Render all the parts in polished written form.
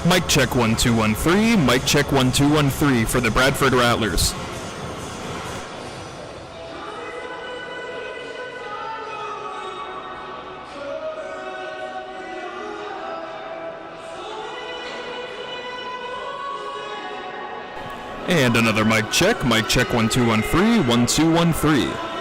Mic check 1213, mic check 1213 for the Bradford Rattlers. And another mic check 1213, 1213.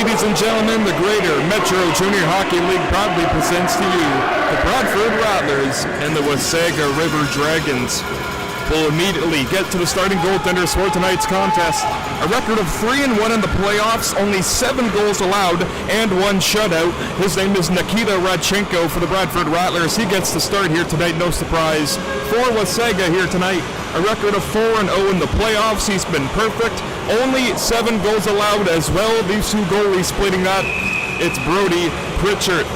Ladies and gentlemen, the Greater Metro Junior Hockey League proudly presents to you the Bradford Rattlers and the Wasaga River Dragons. Will immediately get to the starting goaltenders for tonight's contest. A record of 3-1 in the playoffs, only 7 goals allowed, and 1 shutout. His name is Nikita Radchenko for the Bradford Rattlers. He gets to start here tonight, no surprise. For Wasaga here tonight, a record of 4-0 in the playoffs. He's been perfect. Only 7 goals allowed as well. These two goalies splitting that. It's Brody Pritchard.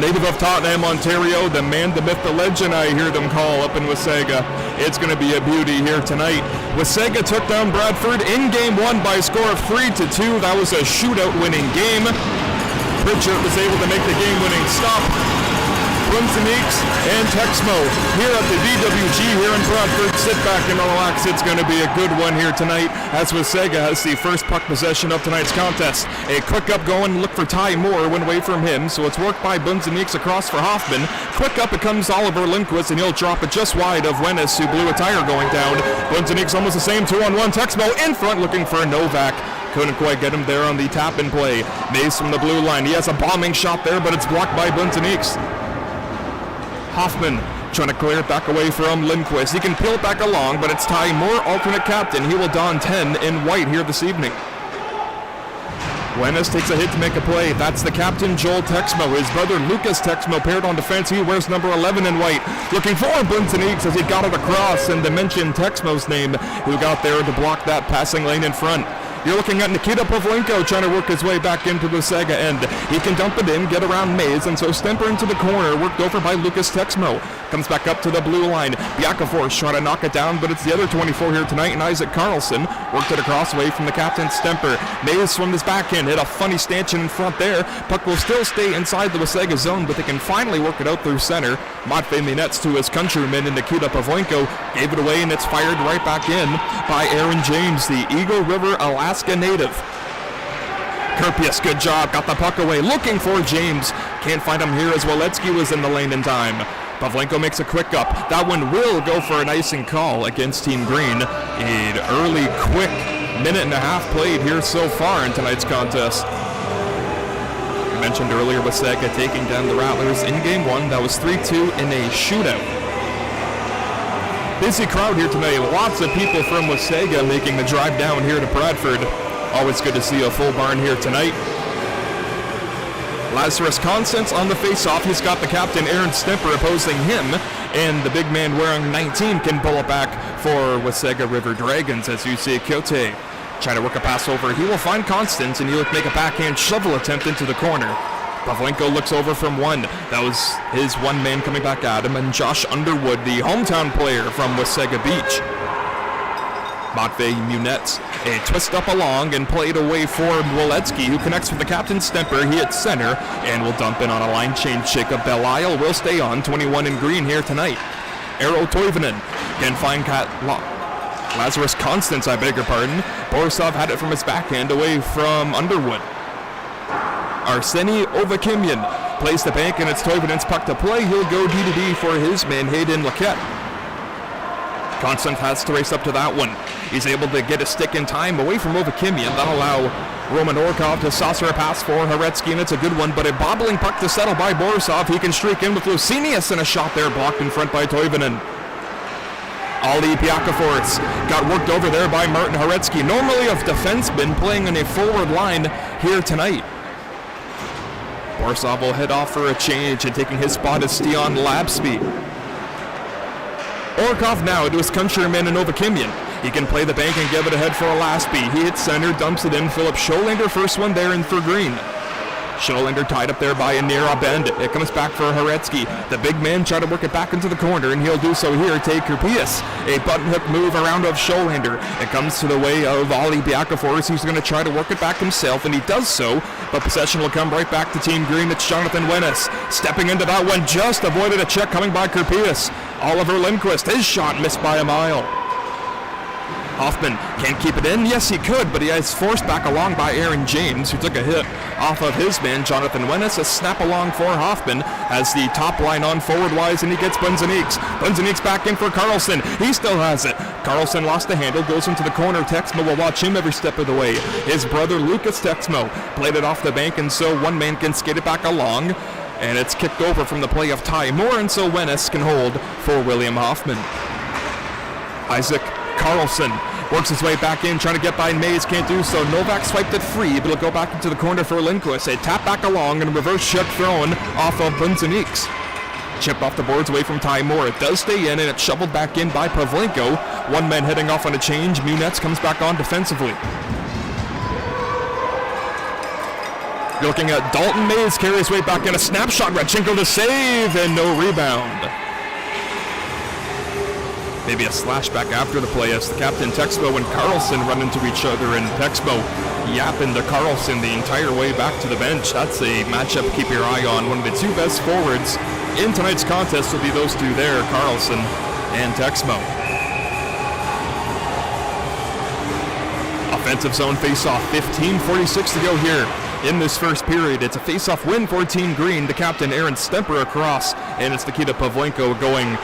Native of Tottenham, Ontario, the man, the myth, the legend, I hear them call up in Wasaga. It's going to be a beauty here tonight. Wasaga took down Bradford in Game 1 by a score of 3-2. That was a shootout winning game. Pritchard was able to make the game-winning stop. Brunzenix and Texmo here at the DWG here in Bradford. Sit back and relax. It's going to be a good one here tonight as Wasaga has the first puck possession of tonight's contest. A quick up going, look for Ty Moore, went away from him, so it's worked by Brunzenix across for Hoffman. Quick up, it comes Oliver Lindquist, and he'll drop it just wide of Wennis, who blew a tire going down. Brunzenix almost the same, 2-on-1. Texmo in front looking for Novak. Couldn't quite get him there on the tap-in play. Mace from the blue line. He has a bombing shot there, but it's blocked by Brunzenix. Hoffman trying to clear it back away from Lindquist. He can peel it back along, but it's Ty Moore, alternate captain. He will don 10 in white here this evening. Wennis takes a hit to make a play. That's the captain, Joel Texmo. His brother, Lucas Texmo, paired on defense. He wears number 11 in white. Looking for Brunzenix as he got it across, and to mention Texmo's name, who got there to block that passing lane in front. You're looking at Nikita Pavlenko trying to work his way back into the Wasaga end. He can dump it in, get around Mays, and so Stemper into the corner, worked over by Lucas Texmo. Comes back up to the blue line. Biakaforce trying to knock it down, but it's the other 24 here tonight, and Isaac Carlson worked it across away from the captain, Stemper. Mays from his backhand hit a funny stanchion in front there. Puck will still stay inside the Wasaga zone, but they can finally work it out through center. Matvey Minets to his countryman, and Nikita Pavlenko gave it away, and it's fired right back in by Aaron James, the Eagle River, Alaska native. Kerpius, good job, got the puck away, looking for James. Can't find him here as Waletsky was in the lane in time. Pavlenko makes a quick up. That one will go for an icing call against Team Green. An early, quick minute and a half played here so far in tonight's contest. I mentioned earlier Wasaga taking down the Rattlers in Game 1. That was 3-2 in a shootout. Busy crowd here tonight. Lots of people from Wasaga making the drive down here to Bradford. Always good to see a full barn here tonight. Lazarus Constance on the face-off. He's got the captain, Aaron Stemper, opposing him. And the big man wearing 19 can pull it back for Wasaga River Dragons as you see Kyote trying to work a pass over. He will find Constance, and he'll make a backhand shovel attempt into the corner. Pavlenko looks over from one. That was his one man coming back at him, and Josh Underwood, the hometown player from Wasaga Beach. Matvey Munetz, a twist up along and played away for Waletsky, who connects with the captain Stemper. He hits center and will dump in on a line change. Jacob Belisle will stay on, 21 in green here tonight. Eero Toivonen can find Lazarus Constance, I beg your pardon. Borisov had it from his backhand away from Underwood. Arseny Ovakimian plays the bank, and it's Toivonen's puck to play. He'll go D-to-D for his man, Hayden Laquette. Constant has to race up to that one. He's able to get a stick in time away from Ovakimian. That'll allow Roman Orkov to saucer a pass for Haretsky, and it's a good one, but a bobbling puck to settle by Borisov. He can streak in with Lucinius, and a shot there blocked in front by Toivonen. Ali Biakaforce got worked over there by Martin Haretsky. Normally a defenseman playing in a forward line here tonight. Borisov will head off for a change, and taking his spot is Stian Labsby. Orkov now to his countryman in Ovakimian. He can play the bank and give it ahead for Labsby. He hits center, dumps it in. Philip Scholander, first one there in for Green. Scholander tied up there by Anira Bend. It comes back for Haretsky. The big man tried to work it back into the corner, and he'll do so here. Take Kerpius. A button hook move around of Scholander. It comes to the way of Ali Biakaforce. He's going to try to work it back himself, and he does so, but possession will come right back to Team Green. It's Jonathan Wennis. Stepping into that one, just avoided a check coming by Kerpius. Oliver Lindquist, his shot missed by a mile. Hoffman can't keep it in. Yes, he could, but he is forced back along by Aaron James, who took a hit off of his man, Jonathan Wennis. A snap along for Hoffman as the top line on forward-wise, and he gets Bunzeniks. Bunzeniks back in for Carlson. He still has it. Carlson lost the handle, goes into the corner. Texmo will watch him every step of the way. His brother, Lucas Texmo, played it off the bank, and so one man can skate it back along, and it's kicked over from the play of Ty Moore, and so Wennis can hold for William Hoffman. Isaac Carlson works his way back in, trying to get by Mays, can't do so. Novak swiped it free, but it'll go back into the corner for Lindquist. A tap back along and a reverse check thrown off of Bunzeniks. Chipped off the boards away from Ty Moore. It does stay in, and it's shoveled back in by Pavlenko. One man heading off on a change. Munetz comes back on defensively. You're looking at Dalton Mays, carries way back in. A snapshot, Radchenko to save, and no rebound. Maybe a slash back after the play as the captain Texmo and Carlson run into each other, and Texmo yapping to Carlson the entire way back to the bench. That's a matchup to keep your eye on. One of the two best forwards in tonight's contest will be those two there, Carlson and Texmo. Offensive zone face-off, 15:46 to go here in this first period. It's a face-off win for Team Green. The captain Aaron Stemper across, and it's Nikita Pavlenko going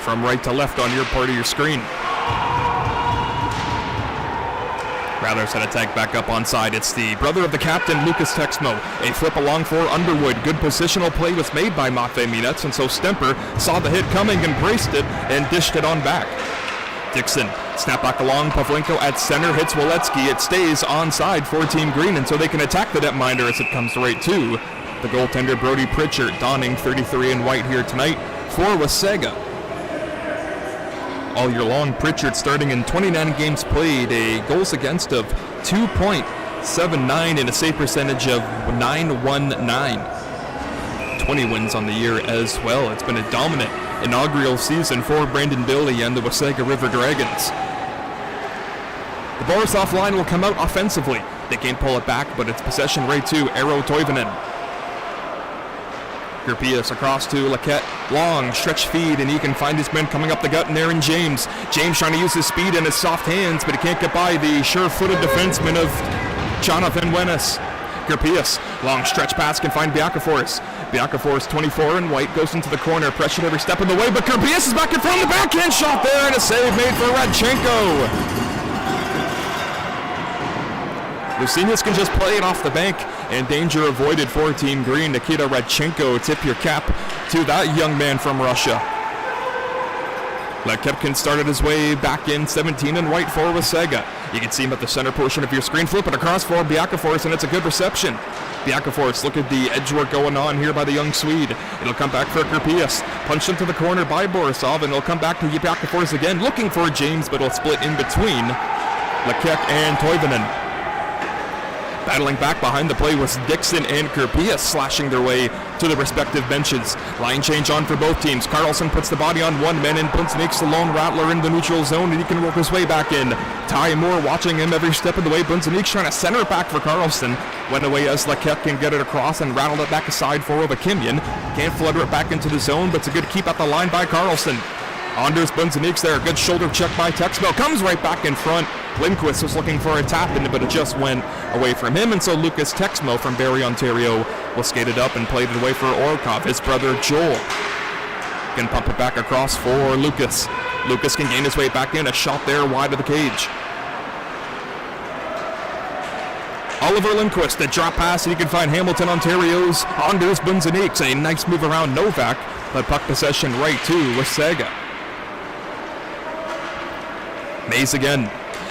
from right to left on your part of your screen. Rattlers had a tag back up on side. It's the brother of the captain, Lucas Texmo. A flip along for Underwood. Good positional play was made by Matvei Munetz, and so Stemper saw the hit coming and braced it and dished it on back. Dixon, snap back along. Pavlenko at center, hits Waletsky. It stays onside for Team Green, and so they can attack the netminder as it comes right to the goaltender, Brody Pritchard, donning 33 in white here tonight for Wasaga. All year long, Pritchard starting in 29 games played, a goals against of 2.79 and a save percentage of .919. 20 wins on the year as well. It's been a dominant inaugural season for Brandon Billy and the Wasaga River Dragons. The Borisov line will come out offensively. They can't pull it back, but it's possession right to Eero Toivonen. Gerpius across to Laquette. Long stretch feed, and he can find his men coming up the gut, and Aaron James. James trying to use his speed and his soft hands, but he can't get by the sure-footed defenseman of Jonathan Wennis. Gerpius, long stretch pass, can find Biakafors. Biakafors, 24 in white, goes into the corner, pressured every step of the way, but Gerpius is back in front of the backhand shot there, and a save made for Radchenko. Lucinius can just play it off the bank, and danger avoided for Team Green. Nikita Radchenko, tip your cap to that young man from Russia. Lekepkin started his way back in, 17 in white for Wasaga. You can see him at the center portion of your screen. Flip it across for Biakafors, and it's a good reception. Biakafors, look at the edge work going on here by the young Swede. It'll come back for Gerpius. Punched into the corner by Borisov, and it'll come back to Biakafors again, looking for James, but it'll split in between Lekek and Toivonen. Battling back behind the play was Dixon and Gerpius, slashing their way to the respective benches. Line change on for both teams. Carlson puts the body on one man, and Bunzeniks, the lone Rattler, in the neutral zone, and he can work his way back in. Ty Moore watching him every step of the way. Bunzeniks trying to center it back for Carlson. Went away as Laquette can get it across and rattled it back aside for Ovakimian. Can't flutter it back into the zone, but it's a good keep at the line by Carlson. Anders Bunzeniks there, good shoulder check by Texmo, comes right back in front. Lindquist was looking for a tap in, but it just went away from him, and so Lucas Texmo from Barrie, Ontario, will skate it up and played it away for Orkov. His brother Joel can pump it back across for Lucas. Lucas can gain his way back in, a shot there wide of the cage. Oliver Lindquist, a drop pass, and he can find Hamilton, Ontario's Anders Bunzeniks. A nice move around Novak, but puck possession right to Wasaga. Mays again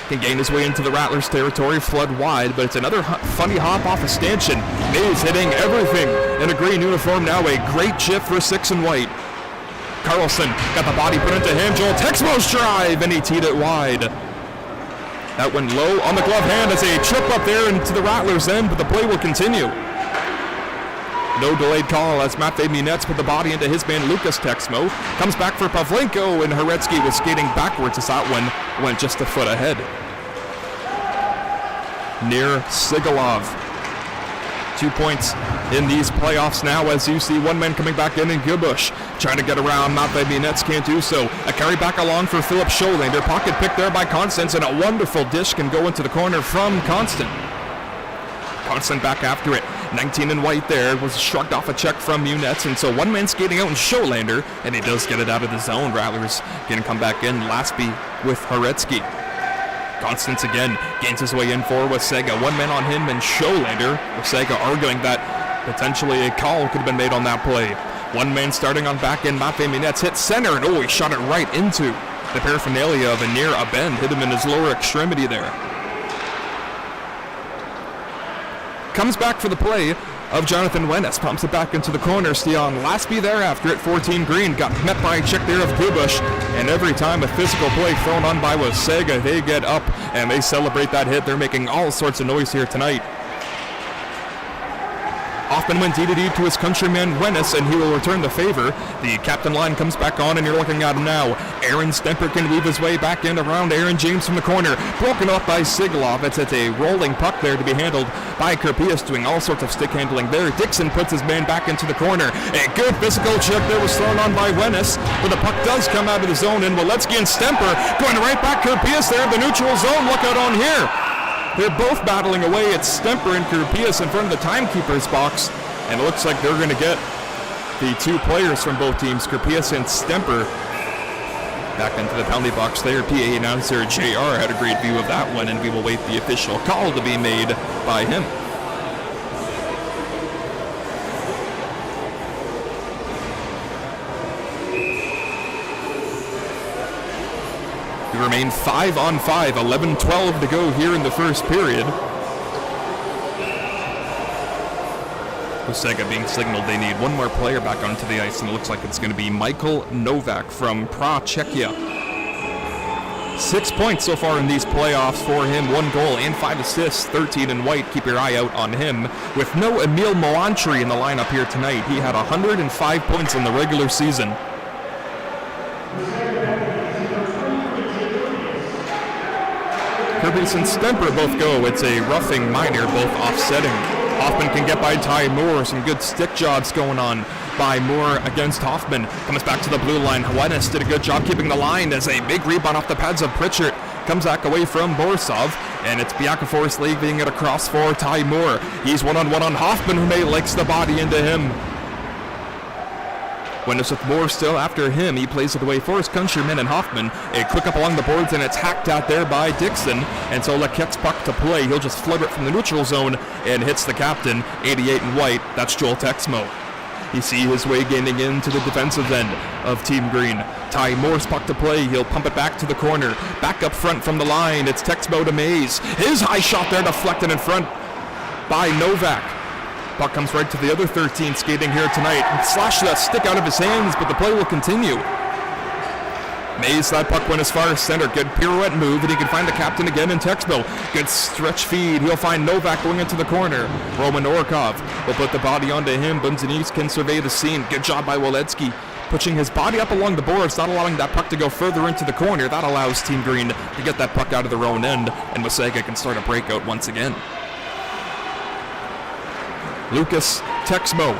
can gain his way into the Rattlers territory, flood wide, but it's another funny hop off a stanchion. Mays hitting everything in a green uniform now, a great chip for 6 in white. Carlson got the body put into him, Joel Texmo's drive, and he teed it wide. That went low on the glove hand as a trip up there into the Rattlers end, but the play will continue. No delayed call as Matvei Munetz put the body into his man Lucas Texmo. Comes back for Pavlenko, and Heretsky was skating backwards as that one went just a foot ahead. Near Sigalov. 2 points in these playoffs now, as you see one man coming back in Gilbush trying to get around. Matvey Minets can't do so. A carry back along for Philip Scholander. Pocket pick there by Constance, and a wonderful dish can go into the corner from Constant. Constant back after it. 19 in white there, was shrugged off a check from Munetz, and so one man skating out in Scholander, and he does get it out of the zone. Rattlers gonna come back in. Lasby with Horetsky. Constance again gains his way in for Wasaga. One man on him and Scholander. Wasaga arguing that potentially a call could have been made on that play. One man starting on back end. Matvey Minets hit center, and he shot it right into the paraphernalia of a near a bend. Hit him in his lower extremity there. Comes back for the play of Jonathan Wennes. Pumps it back into the corner. Stian Lasby there after it. 14 green. Got met by a check there of Gilbush. And every time a physical play thrown on by Wasaga, they get up and they celebrate that hit. They're making all sorts of noise here tonight. Hoffman went D-to-D to his countryman Wennes, and he will return the favor. The captain line comes back on, and you're looking at him now. Aaron Stemper can weave his way back in around Aaron James from the corner. Broken off by Sigelov. It's a rolling puck there to be handled by Kerpius, doing all sorts of stick handling there. Dixon puts his man back into the corner. A good physical check there was thrown on by Wennes, but the puck does come out of the zone, and Waletsky and Stemper going right back. Kerpius there, the neutral zone. Look out on here. They're both battling away. It's Stemper and Kerpius in front of the timekeeper's box, and it looks like they're going to get the two players from both teams, Kerpius and Stemper, back into the penalty box there. PA announcer JR had a great view of that one, and we will wait the official call to be made by him. We remain 5-on-5, 11-12 to go here in the first period. Wasaga being signaled they need one more player back onto the ice, and it looks like it's going to be Michael Novak from Pra Czechia. 6 points so far in these playoffs for him, 1 goal and 5 assists, 13 in white. Keep your eye out on him. With no Emil Moantri in the lineup here tonight, he had 105 points in the regular season. Kerpius and Stemper both go. It's a roughing minor, both offsetting. Hoffman can get by Ty Moore. Some good stick jobs going on by Moore against Hoffman. Comes back to the blue line. Wennes did a good job keeping the line as a big rebound off the pads of Pritchard. Comes back away from Borisov, and it's Biakaforce leaving it across for Ty Moore. He's one-on-one on Hoffman, who may likes the body into him. Wennes with Moore still after him. He plays it away for his countryman and Hoffman. A quick up along the boards, and it's hacked out there by Dixon. And so Lequette's puck to play. He'll just flip it from the neutral zone and hits the captain. 88 in white. That's Joel Texmo. You see his way gaining into the defensive end of Team Green. Ty Moore's puck to play. He'll pump it back to the corner. Back up front from the line. It's Texmo to Mays. His high shot there deflected in front by Novak. Puck comes right to the other 13 skating here tonight. Slash that stick out of his hands, but the play will continue. Mays, that puck went as far as center. Good pirouette move, and he can find the captain again in Texmo. Good stretch feed. He'll find Novak going into the corner. Roman Orkov will put the body onto him. Bunzenese can survey the scene. Good job by Waletsky, pushing his body up along the boards, not allowing that puck to go further into the corner. That allows Team Green to get that puck out of their own end, and Wasaga can start a breakout once again. Lucas Texmo.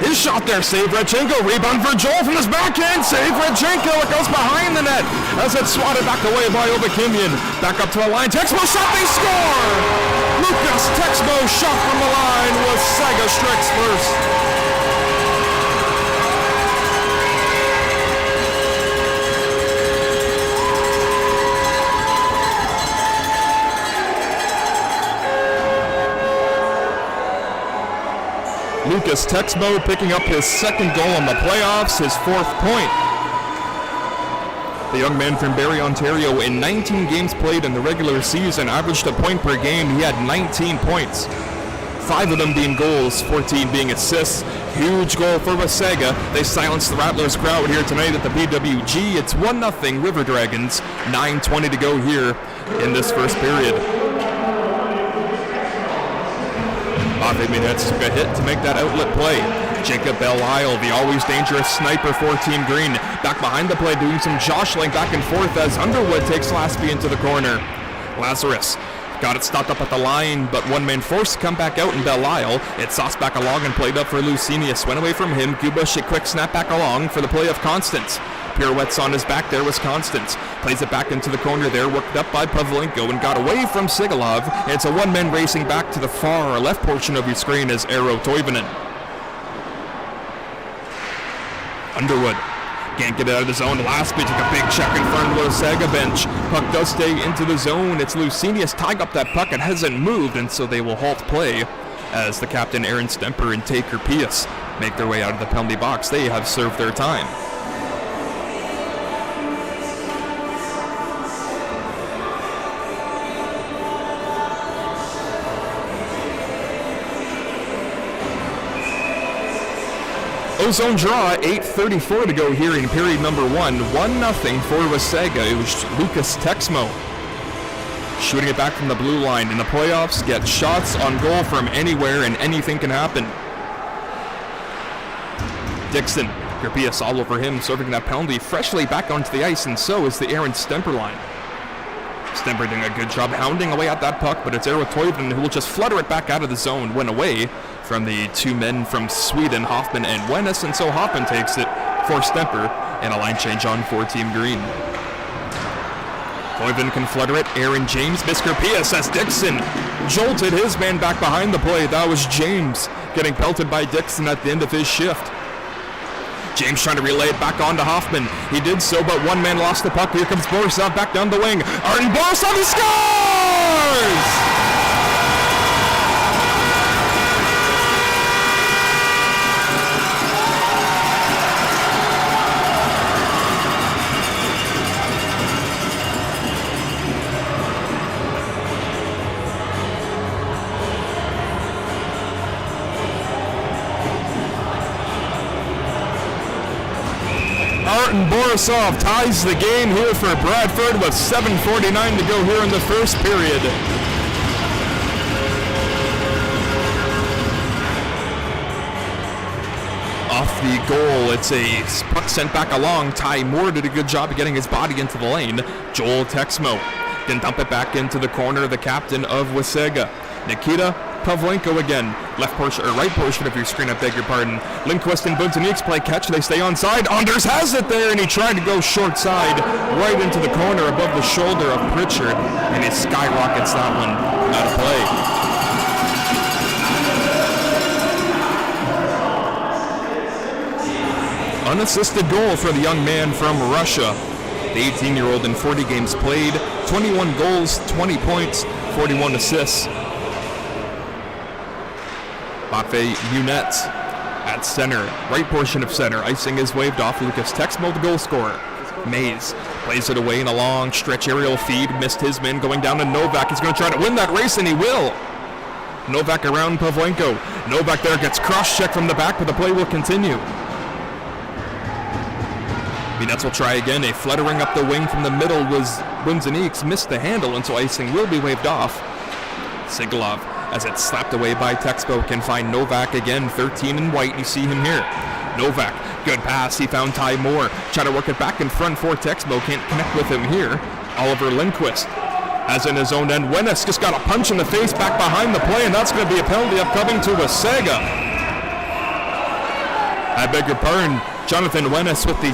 His shot there, save Redchenko. Rebound for Joel from his backhand. Save Redchenko. It goes behind the net as it's swatted back away by Ovakimian. Back up to the line. Texmo shot. They score! Lucas Texmo shot from the line. Wasaga strikes first. Lucas Texmo picking up his second goal in the playoffs, his 4th point. The young man from Barrie, Ontario, in 19 games played in the regular season, averaged a point per game. He had 19 points, 5 of them being goals, 14 being assists. Huge goal for Wasaga. They silenced the Rattlers crowd here tonight at the BWG. It's 1-0 River Dragons, 9:20 to go here in this first period. Matvey Minets took a hit to make that outlet play. Jacob Belle-Isle, the always dangerous sniper for Team Green, back behind the play doing some jostling back and forth as Underwood takes Lasby into the corner. Lazarus Got it stopped up at the line, but one man forced to come back out in Belial. It's sauced back along and played up for Lucenius. Went away from him. Gubush, a quick snap back along for the play of Constance. Pirouettes on his back there was Constance. Plays it back into the corner there, worked up by Pavlenko and got away from Sigalov. It's a one-man racing back to the far left portion of your screen as Eero Toivonen. Underwood. Can't get it out of the zone. Lasby took a big check in front of the Wasaga bench. Puck does stay into the zone. It's Lucenius tying up that puck. It hasn't moved, and so they will halt play as the captain Aaron Stemper and Taker Pius make their way out of the penalty box. They have served their time. Ozone draw, 8:34 to go here in period number 1. 1-0 for Wasaga. It was Lucas Texmo shooting it back from the blue line. In the playoffs, get shots on goal from anywhere and anything can happen. Dixon, Kerpius all over him, serving that penalty freshly back onto the ice, and so is the Aaron Stemper line. Stemper doing a good job hounding away at that puck, but it's Eero Toivonen who will just flutter it back out of the zone, went away from the two men from Sweden, Hoffman and Wennes, and so Hoffman takes it for Stemper and a line change on for Team Green. Toivonen can flutter it. Aaron James, Mr. Pius as Dixon jolted his man back behind the play. That was James getting pelted by Dixon at the end of his shift. James trying to relay it back on to Hoffman. He did so, but one man lost the puck. Here comes Borisov back down the wing. Arden Borisov, he scores! Arden Borisov ties the game here for Bradford with 7:49 to go here in the first period. Off the goal, it's a puck sent back along. Ty Moore did a good job of getting his body into the lane. Joel Texmo can dump it back into the corner, the captain of Wasaga. Nikita Pavlenko again. Left portion, or right portion of your screen, I beg your pardon. Lindquist and Buntanix play catch. They stay onside. Anders has it there, and he tried to go short side, right into the corner above the shoulder of Pritchard, and he skyrockets that one out of play. Unassisted goal for the young man from Russia. The 18-year-old in 40 games played, 21 goals, 20 points, 41 assists. Matvey Munetz at center, right portion of center. Icing is waved off. Lucas Texmo, the goal scorer. Mays plays it away in a long stretch aerial feed. Missed his man going down to Novak. He's going to try to win that race, and he will. Novak around Pavlenko. Novak there gets cross-check from the back, but the play will continue. Munetz will try again. A fluttering up the wing from the middle was Bunzanix. Missed the handle, and so icing will be waved off. Sigalov, as it's slapped away by Texmo, can find Novak again, 13 in white. You see him here. Novak, good pass. He found Ty Moore. Try to work it back in front for Texmo. Can't connect with him here. Oliver Lindquist, as in his own end. Wennes just got a punch in the face back behind the play, and that's going to be a penalty upcoming to Wasaga. I beg your pardon. Jonathan Wennes with the